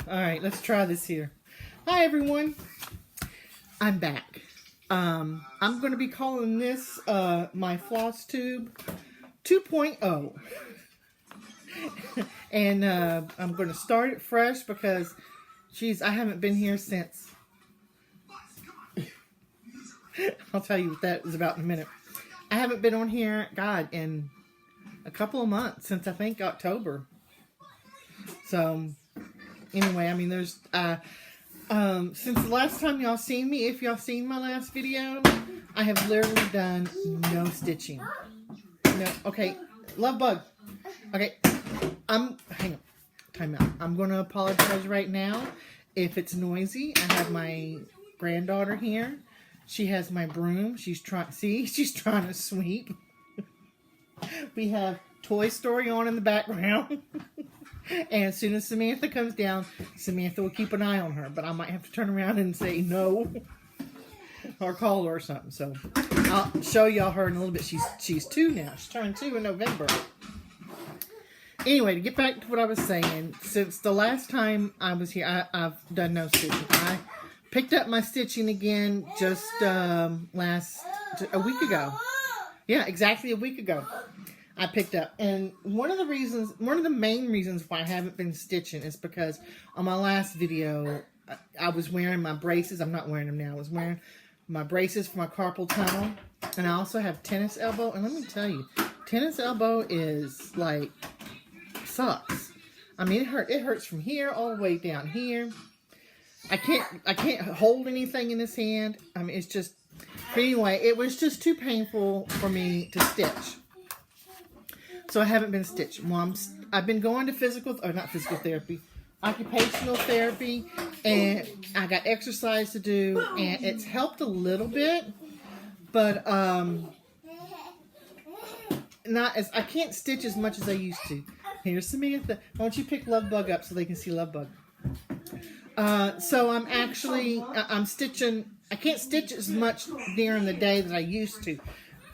Alright, let's try this here. Hi everyone. I'm back. I'm going to be calling this my Flosstube 2.0. And I'm going to start it fresh because, geez, I haven't been here since. I'll tell you what that is about in a minute. I haven't been on here, God, in a couple of months, since I think October. So, anyway, I mean, there's, since the last time y'all seen me, if y'all seen my last video, I have literally done no stitching. No, okay, love bug. Okay, hang on, time out. I'm going to apologize right now if it's noisy. I have my granddaughter here. She has my broom. She's trying to sweep. We have Toy Story on in the background. And as soon as Samantha comes down, Samantha will keep an eye on her. But I might have to turn around and say no. Or call her or something. So I'll show y'all her in a little bit. She's 2 now. She's turned 2 in November. Anyway, to get back to what I was saying. Since the last time I was here, I've done no stitching. I picked up my stitching again just a week ago. Yeah, exactly a week ago. I picked up. And one of the main reasons why I haven't been stitching is because on my last video, I was wearing my braces. I'm not wearing them now. I was wearing my braces for my carpal tunnel. And I also have tennis elbow. And let me tell you, tennis elbow is like, sucks. I mean, it hurts from here all the way down here. I can't hold anything in this hand. I mean, it's just, but anyway, it was just too painful for me to stitch. So I haven't been stitching. Well, I've been going to not physical therapy, occupational therapy, and I got exercise to do, and it's helped a little bit, but not as, I can't stitch as much as I used to. Here's Samantha. Why don't you pick Love Bug up so they can see Love Bug? So I'm stitching. I can't stitch as much during the day that I used to.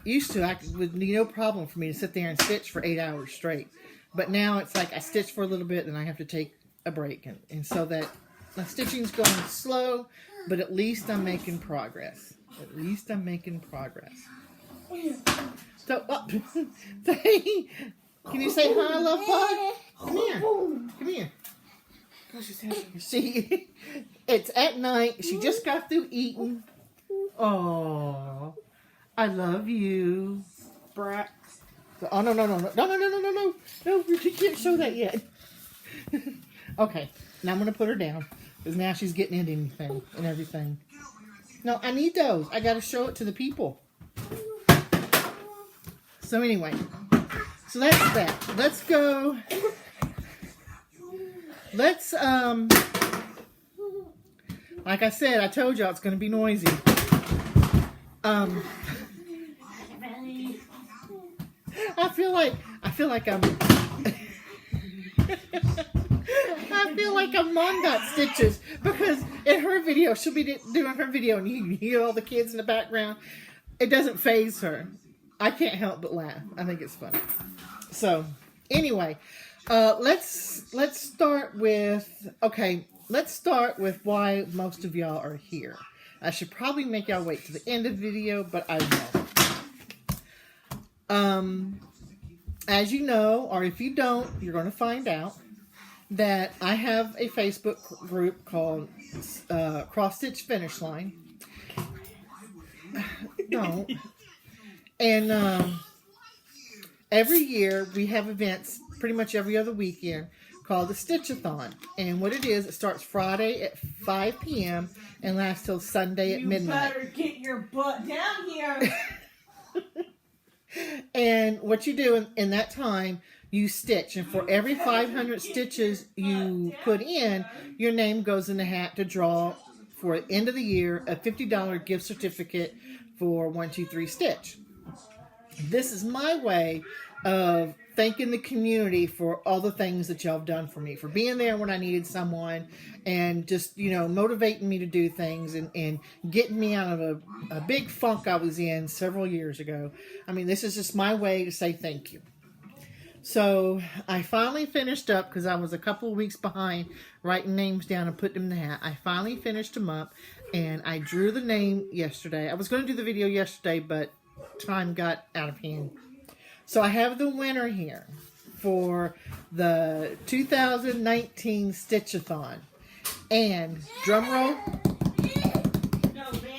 It would be no problem for me to sit there and stitch for 8 hours straight. But now it's like I stitch for a little bit and I have to take a break. And so that my stitching's going slow, but at least I'm making progress. At least I'm making progress. So, can you say hi, Love Bug? Come here. Come here. See, it's at night. She just got through eating. Oh, I love you, brat. Oh no! No! You can't show that yet. Okay, now I'm gonna put her down because now she's getting into anything and everything. No, I need those. I gotta show it to the people. So anyway, so that's that. Let's go. Let's, like I said, I told y'all it's going to be noisy. I feel like I'm Mom Dot Stitches because in her video, she'll be doing her video and you hear all the kids in the background. It doesn't faze her. I can't help but laugh. I think it's funny. So, anyway. Let's start with why most of y'all are here. I should probably make y'all wait to the end of the video, but I won't. As you know, or if you don't, you're going to find out that I have a Facebook group called Cross Stitch Finish Line. Don't. And every year we have events pretty much every other weekend called the Stitch-a-thon. And what it is, it starts Friday at 5 p.m. and lasts till Sunday at midnight. You better get your butt down here. And what you do in that time, you stitch. And for every 500 stitches you put in, your name goes in the hat to draw for the end of the year a $50 gift certificate for 123 Stitch. This is my way of thanking the community for all the things that y'all have done for me, for being there when I needed someone, and just, motivating me to do things and getting me out of a big funk I was in several years ago. I mean, this is just my way to say thank you. So I finally finished up because I was a couple of weeks behind writing names down and putting them in the hat. I finally finished them up and I drew the name yesterday. I was going to do the video yesterday, but time got out of hand. So I have the winner here for the 2019 Stitchathon. And drum roll,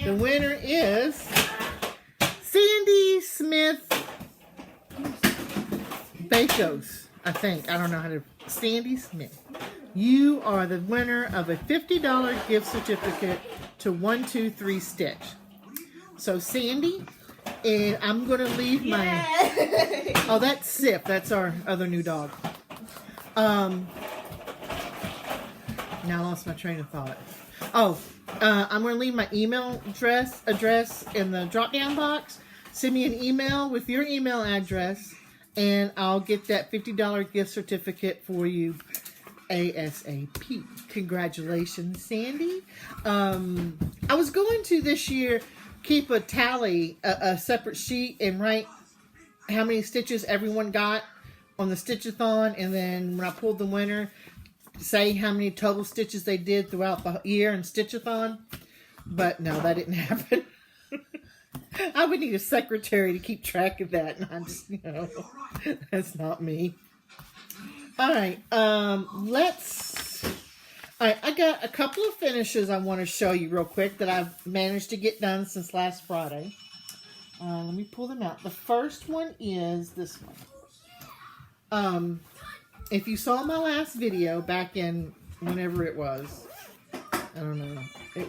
the winner is Sandy Smith Bakos, I think. I don't know how to. Sandy Smith. You are the winner of a $50 gift certificate to 123 Stitch. So Sandy, and I'm going to leave my... Oh, that's Sif. That's our other new dog. Now I lost my train of thought. Oh, I'm going to leave my email address in the drop-down box. Send me an email with your email address, and I'll get that $50 gift certificate for you ASAP. Congratulations, Sandy. I was going to this year keep a tally, a separate sheet, and write how many stitches everyone got on the Stitchathon, and then when I pulled the winner, say how many total stitches they did throughout the year in Stitchathon. But no, that didn't happen. I would need a secretary to keep track of that, and I'm just, that's not me. Alright, I got a couple of finishes I want to show you real quick that I've managed to get done since last Friday. Let me pull them out. The first one is this one. If you saw my last video back in whenever it was, I don't know, it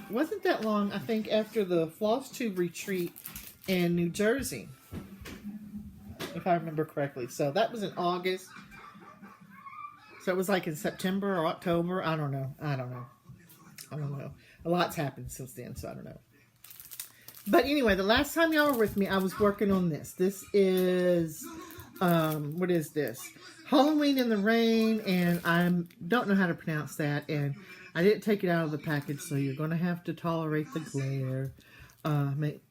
wasn't that long, I think, after the Flosstube retreat in New Jersey, if I remember correctly. So that was in August. So it was like in September or October. I don't know. A lot's happened since then, so I don't know. But anyway, the last time y'all were with me, I was working on this. This is... what is this? Halloween in the Rain, and I don't know how to pronounce that, and I didn't take it out of the package, so you're going to have to tolerate the glare.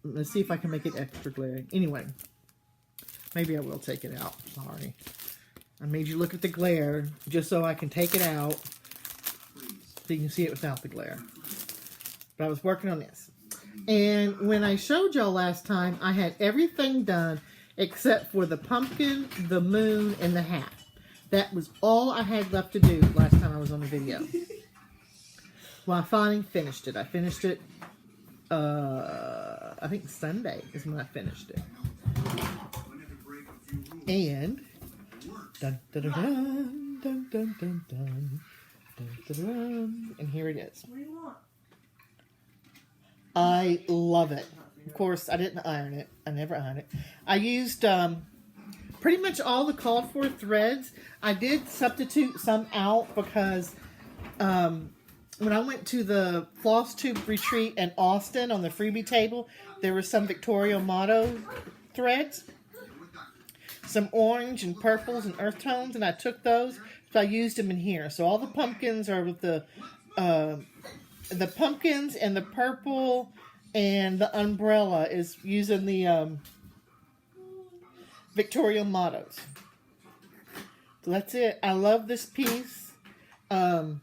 Let's see if I can make it extra glaring. Anyway, maybe I will take it out. Sorry. I made you look at the glare just so I can take it out so you can see it without the glare. But I was working on this. And when I showed y'all last time, I had everything done except for the pumpkin, the moon, and the hat. That was all I had left to do last time I was on the video. Well, I finally finished it. I finished it, I think Sunday is when I finished it. And, dun, dun, dun, dun, dun, dun, dun, dun, dun, dun, dun, and here it is. I love it. Of course, I didn't iron it. I never iron it. I used pretty much all the called for threads. I did substitute some out because when I went to the Flosstube retreat in Austin on the freebie table, there were some Victoria Motto threads. Some orange and purples and earth tones, and I took those, so I used them in here. So all the pumpkins are with the pumpkins and the purple, and the umbrella is using the Victoria mottos. So that's it. I love this piece. I'm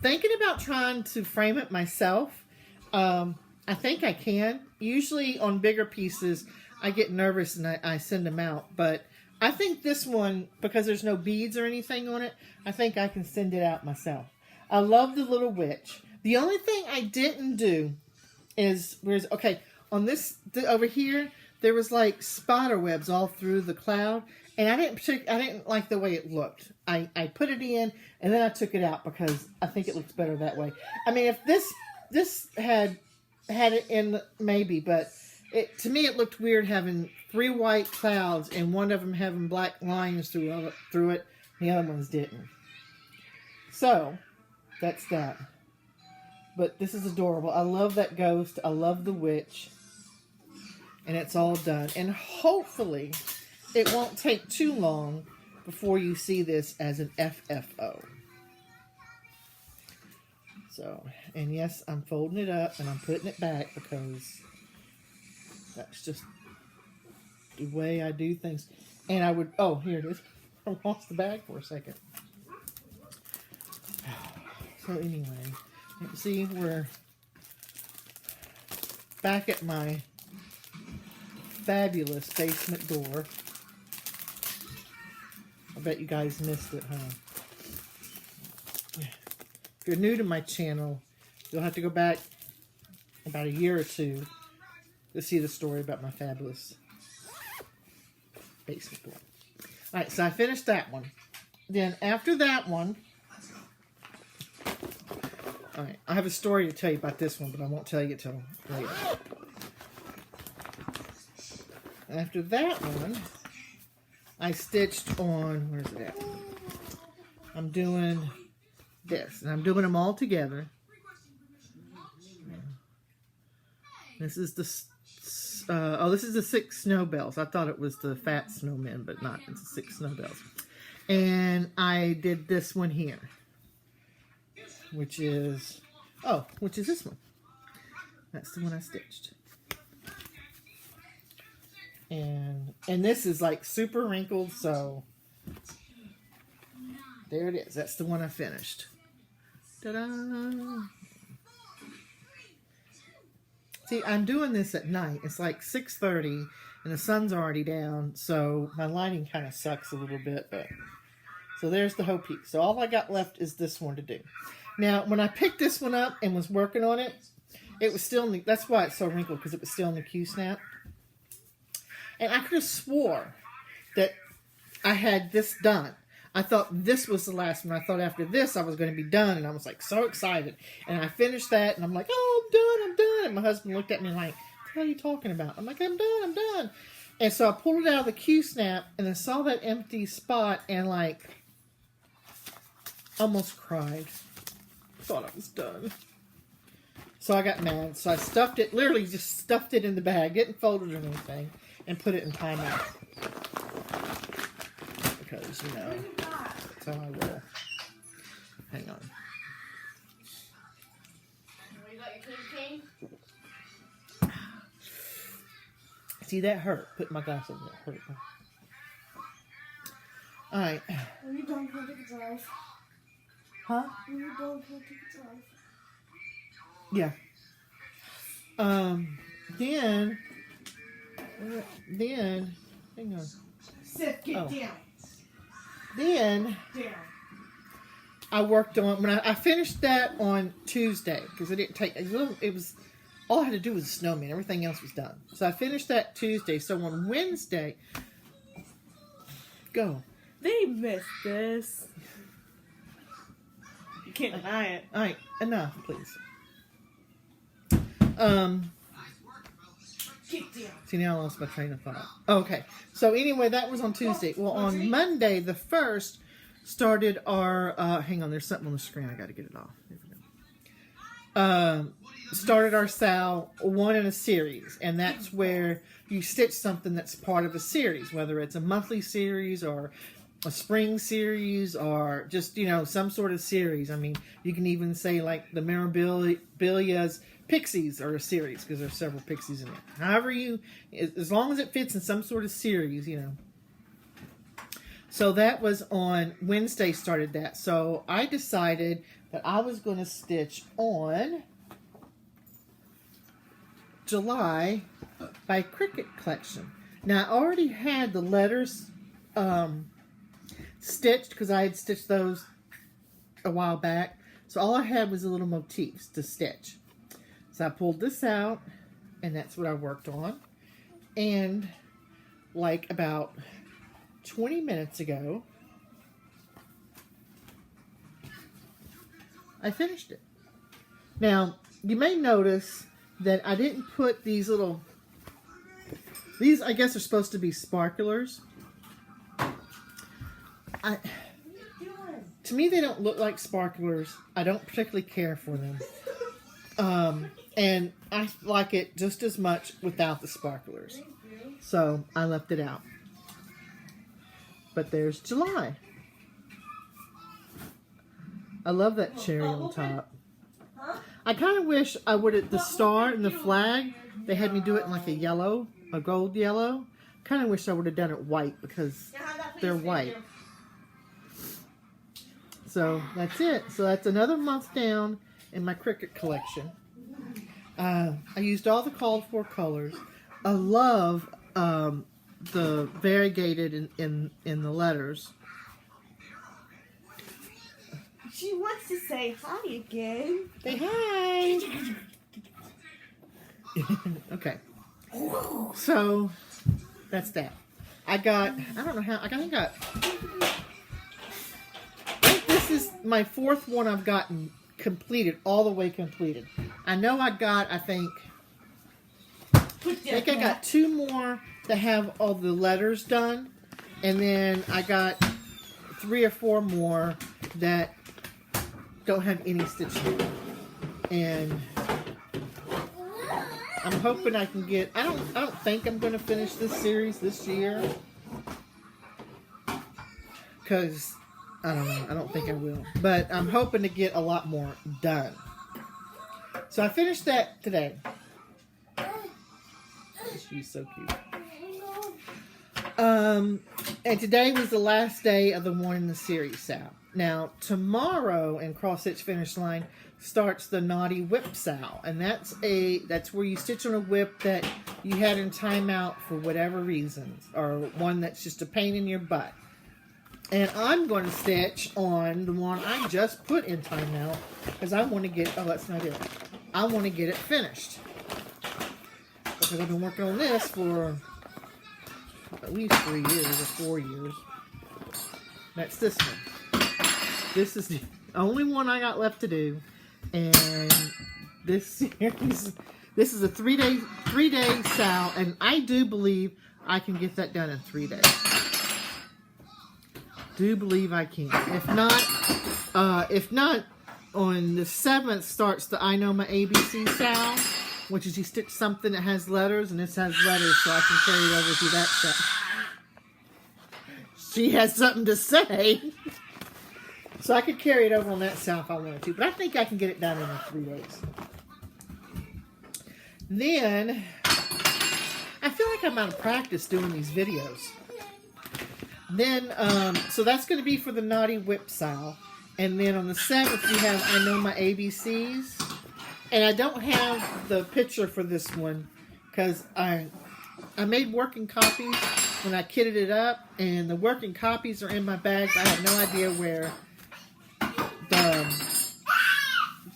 thinking about trying to frame it myself. I think I can. Usually on bigger pieces, I get nervous and I send them out. But I think this one, because there's no beads or anything on it, I think I can send it out myself. I love the little witch. The only thing I didn't do is, on this, over here, there was like spider webs all through the cloud. And I didn't like the way it looked. I put it in and then I took it out because I think it looks better that way. I mean, if this had it in, maybe, but to me it looked weird having 3 white clouds and one of them having black lines through it. The other ones didn't. So that's that. But this is adorable. I love that ghost. I love the witch. And it's all done. And hopefully it won't take too long before you see this as an FFO. So, and yes, I'm folding it up and I'm putting it back because that's just the way I do things. And I would, oh, here it is. I lost the bag for a second. So anyway, you can see we're back at my fabulous basement door. I bet you guys missed it, huh? If you're new to my channel, you'll have to go back about a year or two to see the story about my fabulous basement door. Alright, so I finished that one. Then after that one, alright, I have a story to tell you about this one, but I won't tell you till later. After that one, I stitched on, where's it at? I'm doing this, and I'm doing them all together. This is the, this is the 6 snow bells. I thought it was the fat snowmen, but not. It's the 6 snow bells. And I did this one here, which is this one. That's the one I stitched. And this is like super wrinkled, so there it is. That's the one I finished. Ta-da! See, I'm doing this at night. It's like 6:30 and the sun's already down, so my lighting kind of sucks a little bit. But so there's the whole piece. So all I got left is this one to do. Now, when I picked this one up and was working on it, it was still in the, that's why it's so wrinkled, because it was still in the Q-snap. And I could have swore that I had this done. I thought this was the last one. I thought after this I was going to be done, and I was like so excited. And I finished that, and I'm like, oh, I'm done. And my husband looked at me like, what are you talking about? I'm like, I'm done. And so I pulled it out of the Q-snap, and I saw that empty spot, and like, almost cried. Thought I was done. So I got mad. So I stuffed it, literally just stuffed it in the bag, didn't fold it or anything, and put it in timeout. Because, you know, that's how I roll. Hang on. You got your king? See, that hurt. Put my glasses on. That hurt. Alright. When you don't want to take a drive. Huh? When you don't want to take a drive. Yeah. Then, hang on. Seth, get down. Then, Down. I worked on, when I finished that on Tuesday, because it didn't take, it was, all I had to do was a snowman. Everything else was done. So I finished that Tuesday. So on Wednesday, go. They missed this. You can't deny it. All right, enough, please. Get down. See, now I lost my train of thought. Okay, so anyway, that was on Tuesday. Well, on Monday, the 1st, started our, hang on, there's something on the screen. I got to get it off. There we go. Started our Sal 1 in a series, and that's where you stitch something that's part of a series, whether it's a monthly series or a spring series or just, you know, some sort of series. I mean, you can even say like the Memorabilia's Pixies are a series, because there's several Pixies in it. However as long as it fits in some sort of series, you know. So that was on Wednesday, started that. So I decided that I was going to stitch on July by Cricket Collection. Now, I already had the letters stitched, because I had stitched those a while back. So all I had was the little motifs to stitch. So I pulled this out, and that's what I worked on. And like about 20 minutes ago, I finished it. Now, you may notice that I didn't put these little, these I guess are supposed to be sparklers. To me, they don't look like sparklers. I don't particularly care for them. And I like it just as much without the sparklers. So I left it out. But there's July. I love that cherry on top. I kind of wish I would have, the star and the flag, they had me do it in like a yellow, a gold yellow. Kind of wish I would have done it white because Now, how'd that please they're fit white. you? So that's it. So that's another month down in my Cricut collection. I used all the called for colors. I love the variegated in the letters. She wants to say hi again. Say hi. Okay. So that's that. I don't know how, I think this is my fourth one I've gotten completed, all the way completed. I know I think I got 2 more to have all the letters done, and then I got 3 or 4 more that don't have any stitching. And I'm hoping I can get, I don't think I'm going to finish this series this year, because I don't know, I don't think I will, but I'm hoping to get a lot more done. So I finished that today. She's so cute. And today was the last day of the one in the series, Sal. Now, tomorrow in Cross Stitch Finish Line starts the Naughty Whip Sal, and that's where you stitch on a whip that you had in timeout for whatever reasons, or one that's just a pain in your butt. And I'm going to stitch on the one I just put in timeout because I want to get, oh, that's not it. I want to get it finished. Because I've been working on this for at least 3 years or 4 years. That's this one. This is the only one I got left to do. And this series, this is a 3-day Sal, and I do believe I can get that done in 3 days. Do believe I can. If not, on the 7th starts the I Know My ABC Sal, which is you stitch something that has letters, and this has letters, so I can carry it over to that set. She has something to say. So I could carry it over on that Sal if I wanted to, but I think I can get it done in 3 days. Then, I feel like I'm out of practice doing these videos. Then, so that's going to be for the Naughty Whip Sal. And then on the 7th, we have I Know My ABCs. And I don't have the picture for this one because I made working copies when I kitted it up. And the working copies are in my bag. I have no idea where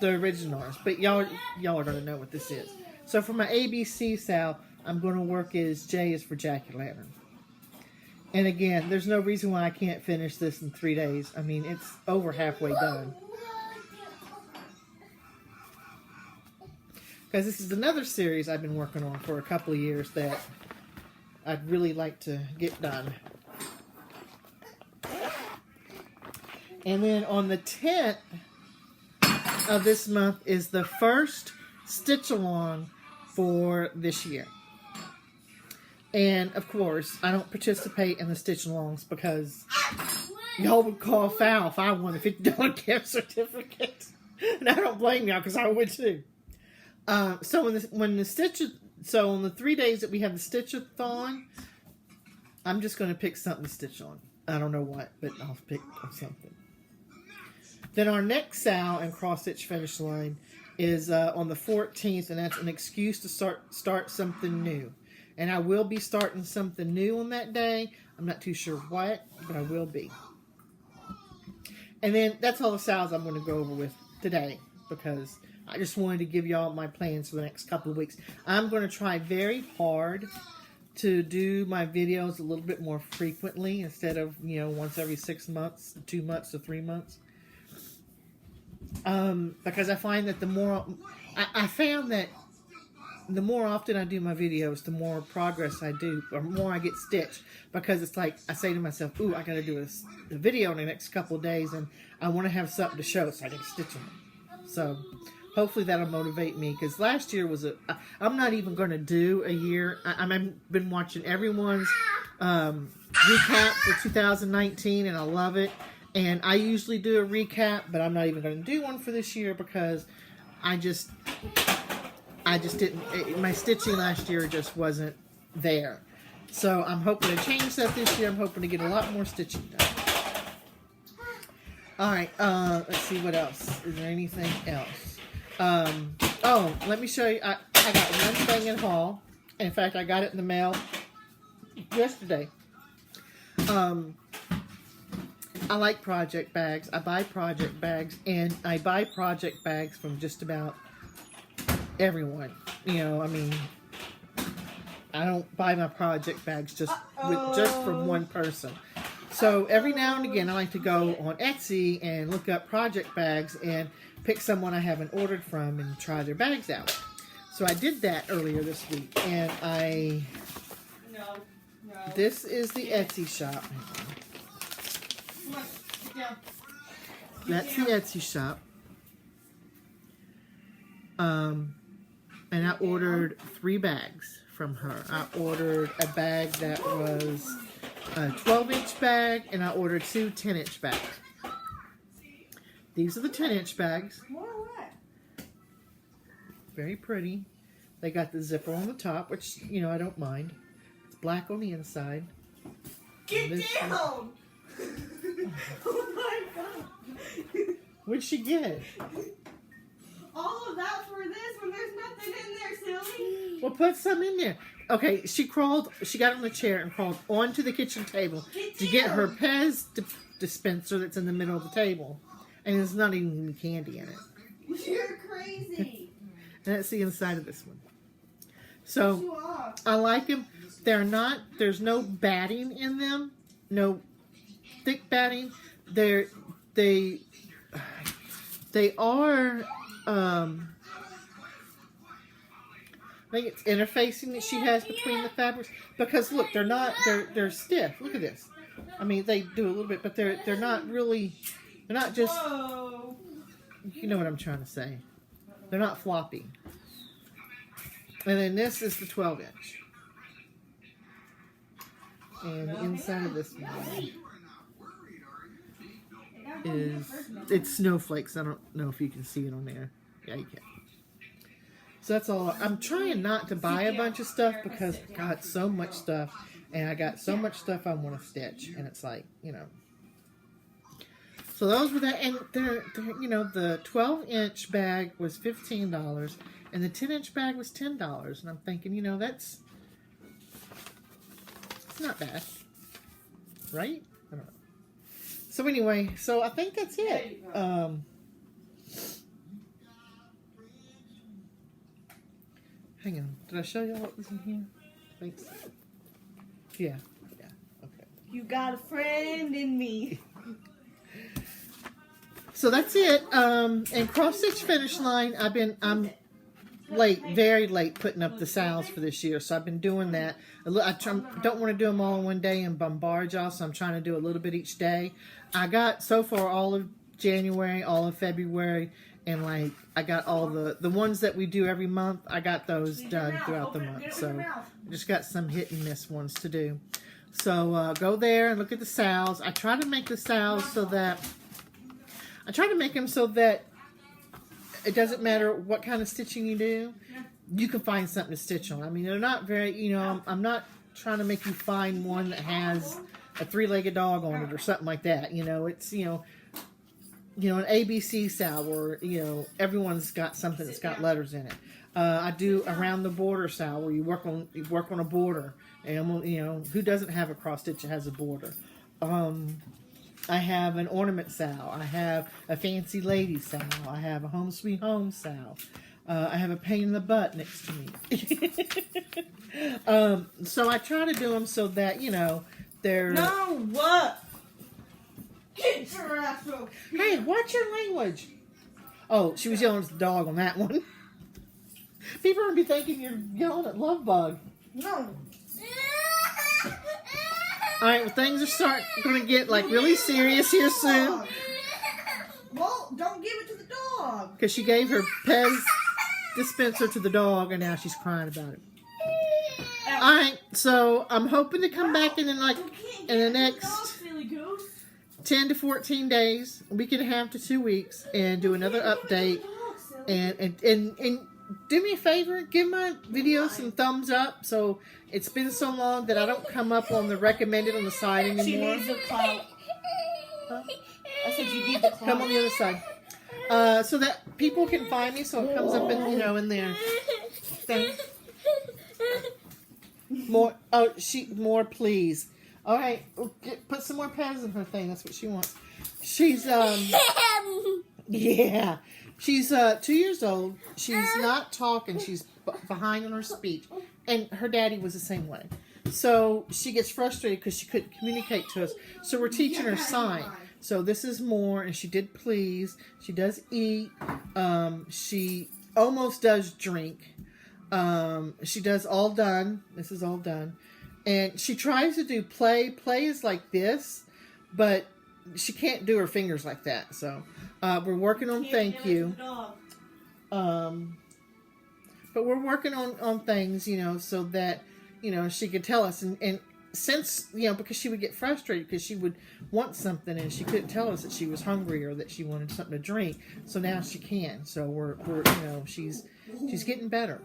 the original is. But y'all are going to know what this is. So for my ABC Sal, I'm going to work as J is for Jack-o'-lantern. And again, there's no reason why I can't finish this in 3 days. I mean, it's over halfway done. Because this is another series I've been working on for a couple of years that I'd really like to get done. And then on the 10th of this month is the first stitch along for this year. And, of course, I don't participate in the stitch-alongs because y'all would call foul if I won a $50 gift certificate. And I don't blame y'all because I would too. So on the 3 days that we have the stitch-a-thon, I'm just going to pick something to stitch on. I don't know what, but I'll pick something. Then our next Sal and Cross Stitch Finish Line is on the 14th, and that's an excuse to start something new. And I will be starting something new on that day. I'm not too sure what, but I will be. And then that's all the Sals I'm going to go over with today because I just wanted to give y'all my plans for the next couple of weeks. I'm going to try very hard to do my videos a little bit more frequently instead of, once every 6 months, 2 months, to 3 months. Because I find that I found that the more often I do my videos, the more progress I do, or more I get stitched. Because it's like, I say to myself, ooh, I got to do a video in the next couple of days, and I want to have something to show, so I can stitch them. So, hopefully that'll motivate me, because last year was I'm not even going to do a year. I've been watching everyone's recap for 2019, and I love it. And I usually do a recap, but I'm not even going to do one for this year, because I just didn't, my stitching last year just wasn't there. So I'm hoping to change that this year. I'm hoping to get a lot more stitching done. All right, let's see what else. Is there anything else? Oh, let me show you. I got one thing in haul. In fact, I got it in the mail yesterday. I like project bags. I buy project bags, and I buy project bags from just about everyone. You know, I mean, I don't buy my project bags just from one person. So every now and again, I like to go on Etsy and look up project bags and pick someone I haven't ordered from and try their bags out. So I did that earlier this week, and this is the Etsy shop. That's the Etsy shop. And I ordered 3 bags from her. I ordered a bag that was a 12-inch bag, and I ordered 2 10-inch bags. These are the 10-inch bags. Very pretty. They got the zipper on the top, which, you know, I don't mind. It's black on the inside. Get down! Oh my god. What'd she get? All of that for this when there's nothing in there, silly. Well, put some in there. Okay, she got on the chair and crawled onto the kitchen table to get her Pez dispenser that's in the middle of the table. And there's not even any candy in it. You're crazy. And that's the inside of this one. So, I like them. There's no batting in them. No thick batting. They are, I think it's interfacing that she has between the fabrics. Because look, they're stiff. Look at this. I mean, they do a little bit, but they're not really, they're not just, you know what I'm trying to say. They're not floppy. And then this is the 12-inch. And the inside of this one it's snowflakes. I don't know if you can see it on there. Yeah, you can. So that's all. I'm trying not to buy a bunch of stuff because I got so much stuff. And I got so much stuff I want to stitch. And it's like, you know. So those were that. And they're you know, the 12-inch bag was $15. And the 10-inch bag was $10. And I'm thinking, you know, it's not bad. Right? I don't know. So anyway, so I think that's it. Hang on. Did I show you what was in here? I think so. Yeah. Yeah. Okay. You got a friend in me. So that's it. And cross stitch finish line. I'm late, very late putting up the sales for this year. So I've been doing that. I don't want to do them all in one day and bombard y'all. So I'm trying to do a little bit each day. I got so far all of January, all of February, and like I got all the ones that we do every month. I got those done throughout the month. So I just got some hit and miss ones to do. So go there and look at the sales. I try to make the sales so that it doesn't matter what kind of stitching you do, you can find something to stitch on. I mean, they're not very, you know, I'm not trying to make you find one that has a 3-legged dog on it or something like that. You know, it's, you know, an ABC sow where, you know, everyone's got something that's got letters in it. I do around the border sow where you work on a border. And, you know, who doesn't have a cross stitch that has a border? I have an ornament sow. I have a fancy lady sow. I have a home sweet home sow. I have a pain in the butt next to me. So I try to do them so that, you know, they're... No, what? Get your ass over. Hey, watch your language. Oh, she was yelling at the dog on that one. People are going to be thinking you're yelling at Lovebug. No. Alright, well, things are going to get, like, really serious here soon. Well, don't give it to the dog. Because she gave her Pez dispenser to the dog, and now she's crying about it. Alright, so I'm hoping to come back in the next 10 to 14 days, a week and a half to 2 weeks, and do another update. And do me a favor, give my video some thumbs up. So it's been so long that I don't come up on the recommended on the side She anymore. needs the clout. I said you need the clout. Come on the other side. So that people can find me, so it comes up in, you know, in there. Thing. More, please. All right, put some more pads in her thing. That's what she wants. She's yeah, she's 2 years old. She's not talking. She's behind on her speech, and her daddy was the same way. So she gets frustrated because she couldn't communicate to us. So we're teaching her sign. So this is more, and she did please. She does eat. She almost does drink. She does all done. This is all done. And she tries to do play. Play is like this, but she can't do her fingers like that. So we're working on thank you. But we're working on things, you know, so that, you know, she could tell us. And since, you know, because she would get frustrated because she would want something and she couldn't tell us that she was hungry or that she wanted something to drink. So now she can. So we're you know, she's getting better.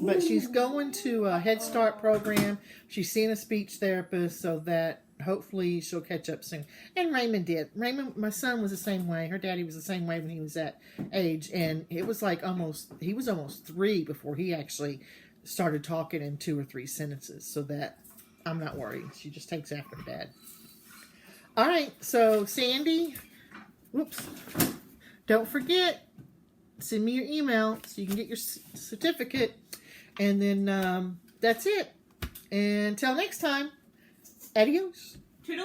But she's going to a Head Start program. She's seeing a speech therapist so that hopefully she'll catch up soon. And Raymond did. Raymond, my son, was the same way. Her daddy was the same way when he was that age. And it was like he was almost 3 before he actually started talking in 2 or 3 sentences. So that I'm not worried. She just takes after her dad. All right. So, Sandy, whoops. Don't forget, send me your email so you can get your certificate. And then that's it. Until next time, adios. Toodaloo.